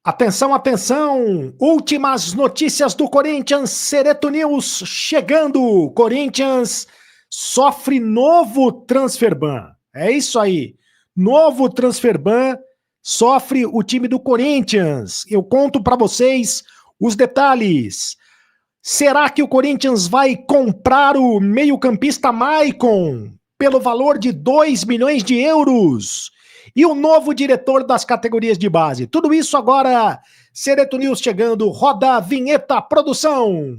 Atenção, atenção! Últimas notícias do Corinthians, Sereto News chegando. Corinthians sofre novo transfer ban. É isso aí. Novo transfer ban sofre o time do Corinthians. Eu conto para vocês os detalhes. Será que o Corinthians vai comprar o meio-campista Maicon pelo valor de 2 milhões de euros? E o novo diretor das categorias de base. Tudo isso agora, Sereto News chegando, roda a vinheta, produção.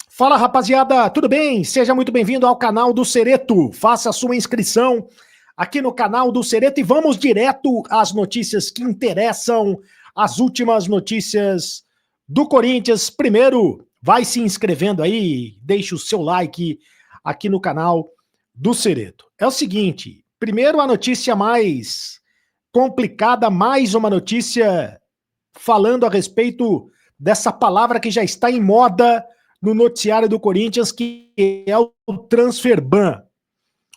Fala, rapaziada, tudo bem? Seja muito bem-vindo ao canal do Sereto. Faça a sua inscrição aqui no canal do Sereto e vamos direto às notícias que interessam, as últimas notícias do Corinthians. Primeiro, vai se inscrevendo aí, deixe o seu like aqui no canal do Sereto. É o seguinte, primeiro a notícia mais complicada, mais uma notícia falando a respeito dessa palavra que já está em moda no noticiário do Corinthians, que é o transfer ban.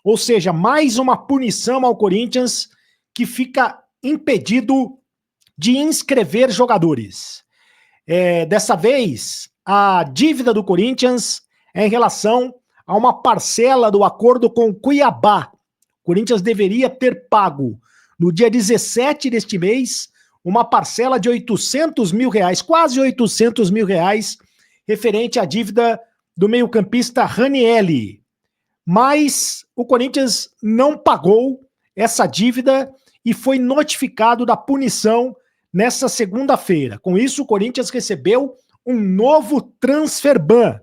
Ou seja, mais uma punição ao Corinthians que fica impedido de inscrever jogadores. Dessa vez, a dívida do Corinthians é em relação a uma parcela do acordo com o Cuiabá. O Corinthians deveria ter pago no dia 17 deste mês uma parcela de R$800 mil, quase R$800 mil, referente à dívida do meio-campista Ranielli. Mas o Corinthians não pagou essa dívida e foi notificado da punição nessa segunda-feira. Com isso, o Corinthians recebeu um novo transfer ban,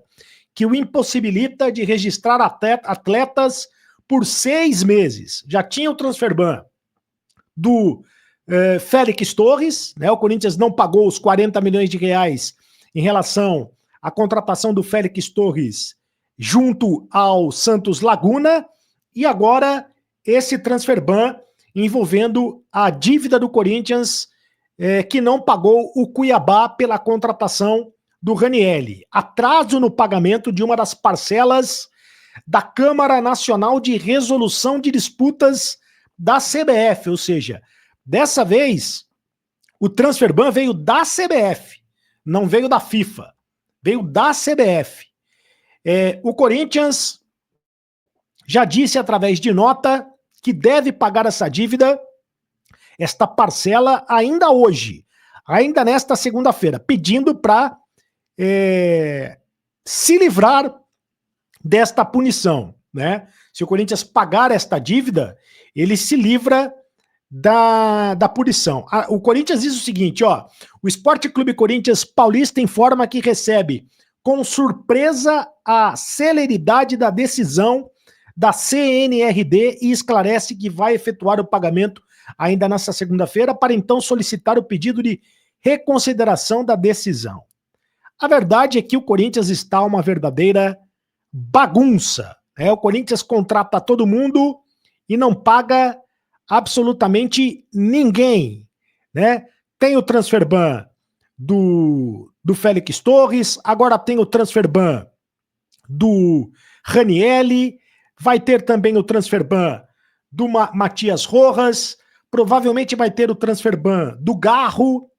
que o impossibilita de registrar atletas por 6 meses. Já tinha o transfer ban do Félix Torres, né? O Corinthians não pagou os R$40 milhões em relação à contratação do Félix Torres junto ao Santos Laguna, e agora esse transfer ban envolvendo a dívida do Corinthians que não pagou o Cuiabá pela contratação do Ranielli. Atraso no pagamento de uma das parcelas da Câmara Nacional de Resolução de Disputas da CBF, ou seja, dessa vez o transfer ban veio da CBF, não veio da FIFA, veio da CBF. O Corinthians já disse através de nota que deve pagar essa dívida, esta parcela, ainda hoje, ainda nesta segunda-feira, pedindo para se livrar desta punição, né? Se o Corinthians pagar esta dívida, ele se livra da punição. O Corinthians diz o seguinte, ó, o Esporte Clube Corinthians Paulista informa que recebe com surpresa a celeridade da decisão da CNRD e esclarece que vai efetuar o pagamento ainda nesta segunda-feira para então solicitar o pedido de reconsideração da decisão. A verdade é que o Corinthians está uma verdadeira bagunça, né? O Corinthians contrata todo mundo e não paga absolutamente ninguém, né? Tem o transfer ban do Félix Torres, agora tem o transfer ban do Ranielli, vai ter também o transfer ban do Matias Rojas, provavelmente vai ter o transfer ban do Garro,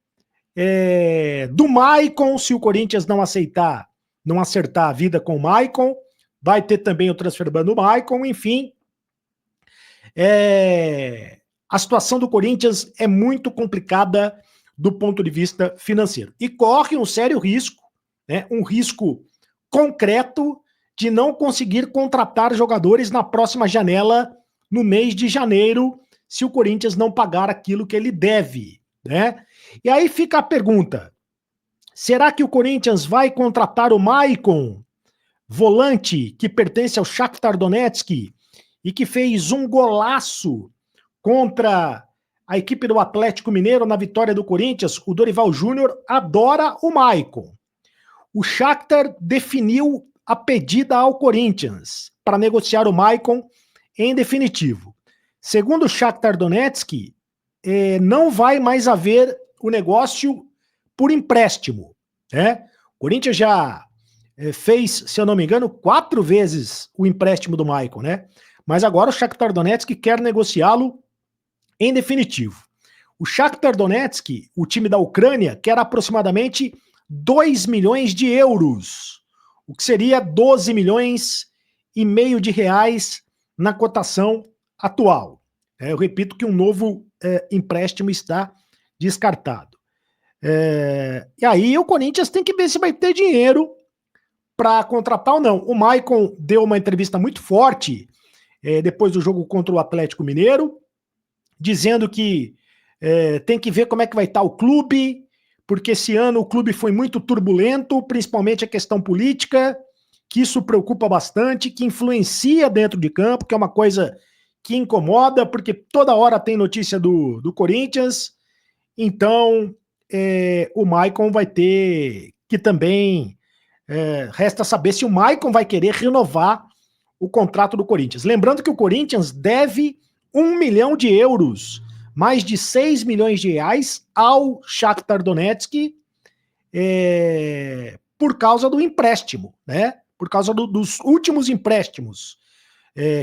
do Maicon, se o Corinthians não acertar a vida com o Maicon, vai ter também o transfer ban do Maicon, enfim. A situação do Corinthians é muito complicada do ponto de vista financeiro. E corre um sério risco, né, um risco concreto de não conseguir contratar jogadores na próxima janela, no mês de janeiro, se o Corinthians não pagar aquilo que ele deve, né? E aí fica a pergunta, será que o Corinthians vai contratar o Maicon, volante que pertence ao Shakhtar Donetsk e que fez um golaço contra a equipe do Atlético Mineiro na vitória do Corinthians? O Dorival Júnior adora o Maicon. O Shakhtar definiu a pedida ao Corinthians para negociar o Maicon em definitivo. Segundo o Shakhtar Donetsk, não vai mais haver o negócio por empréstimo, né? O Corinthians já fez, se eu não me engano, 4 vezes o empréstimo do Maicon, né? Mas agora o Shakhtar Donetsk quer negociá-lo em definitivo. O Shakhtar Donetsk, o time da Ucrânia, quer aproximadamente 2 milhões de euros, o que seria 12 milhões e meio de reais na cotação atual. Eu repito que um novo empréstimo está descartado. E aí o Corinthians tem que ver se vai ter dinheiro para contratar ou não. O Maicon deu uma entrevista muito forte depois do jogo contra o Atlético Mineiro, dizendo que tem que ver como é que vai estar o clube, porque esse ano o clube foi muito turbulento, principalmente a questão política, que isso preocupa bastante, que influencia dentro de campo, que é uma coisa que incomoda, porque toda hora tem notícia do Corinthians. Então, o Maicon vai ter que também... resta saber se o Maicon vai querer renovar o contrato do Corinthians. Lembrando que o Corinthians deve 1 milhão de euros, mais de 6 milhões de reais ao Shakhtar Donetsk por causa do empréstimo, né? Por causa dos últimos empréstimos.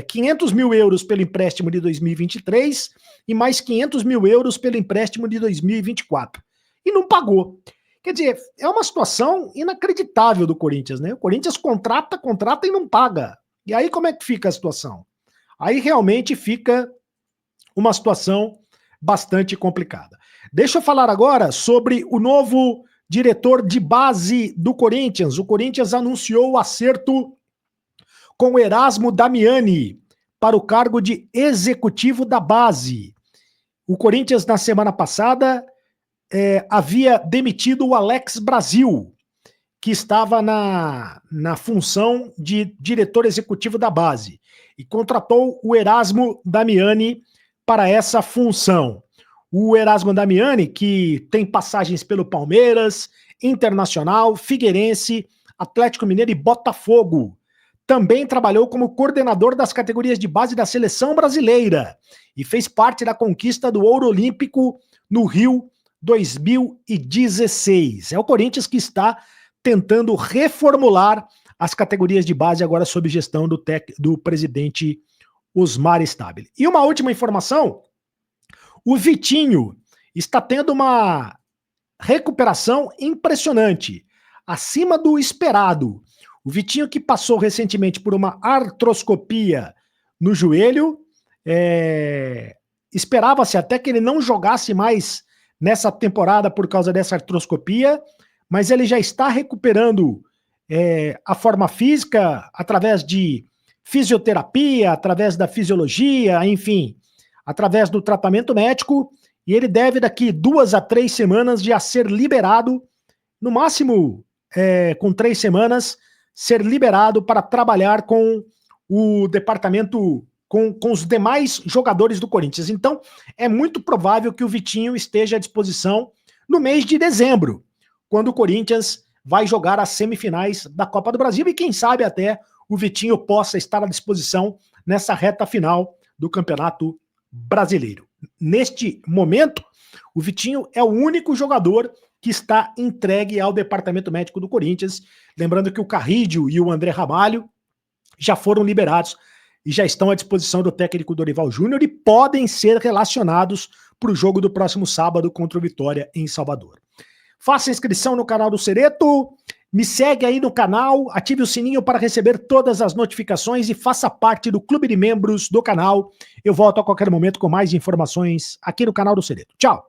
500 mil euros pelo empréstimo de 2023 e mais 500 mil euros pelo empréstimo de 2024. E não pagou. Quer dizer, é uma situação inacreditável do Corinthians, né? O Corinthians contrata e não paga. E aí como é que fica a situação? Aí realmente fica uma situação bastante complicada. Deixa eu falar agora sobre o novo diretor de base do Corinthians. O Corinthians anunciou o acerto com o Erasmo Damiani para o cargo de executivo da base. O Corinthians, na semana passada, havia demitido o Alex Brasil, que estava na função de diretor executivo da base, e contratou o Erasmo Damiani para essa função. O Erasmo Damiani, que tem passagens pelo Palmeiras, Internacional, Figueirense, Atlético Mineiro e Botafogo. Também trabalhou como coordenador das categorias de base da seleção brasileira e fez parte da conquista do ouro olímpico no Rio 2016. É o Corinthians que está tentando reformular as categorias de base agora sob gestão do presidente Osmar Stabile. E uma última informação, o Vitinho está tendo uma recuperação impressionante, acima do esperado. O Vitinho, que passou recentemente por uma artroscopia no joelho, esperava-se até que ele não jogasse mais nessa temporada por causa dessa artroscopia, mas ele já está recuperando a forma física através de fisioterapia, através da fisiologia, enfim, através do tratamento médico, e ele deve daqui 2 a 3 semanas já ser liberado, no máximo com 3 semanas, ser liberado para trabalhar com o departamento, com os demais jogadores do Corinthians. Então, é muito provável que o Vitinho esteja à disposição no mês de dezembro, quando o Corinthians vai jogar as semifinais da Copa do Brasil e quem sabe até o Vitinho possa estar à disposição nessa reta final do Campeonato Brasileiro. Neste momento, o Vitinho é o único jogador que está entregue ao departamento médico do Corinthians. Lembrando que o Carrídio e o André Ramalho já foram liberados e já estão à disposição do técnico Dorival Júnior e podem ser relacionados para o jogo do próximo sábado contra o Vitória em Salvador. Faça inscrição no canal do Cereto, me segue aí no canal, ative o sininho para receber todas as notificações e faça parte do clube de membros do canal. Eu volto a qualquer momento com mais informações aqui no canal do Cereto. Tchau!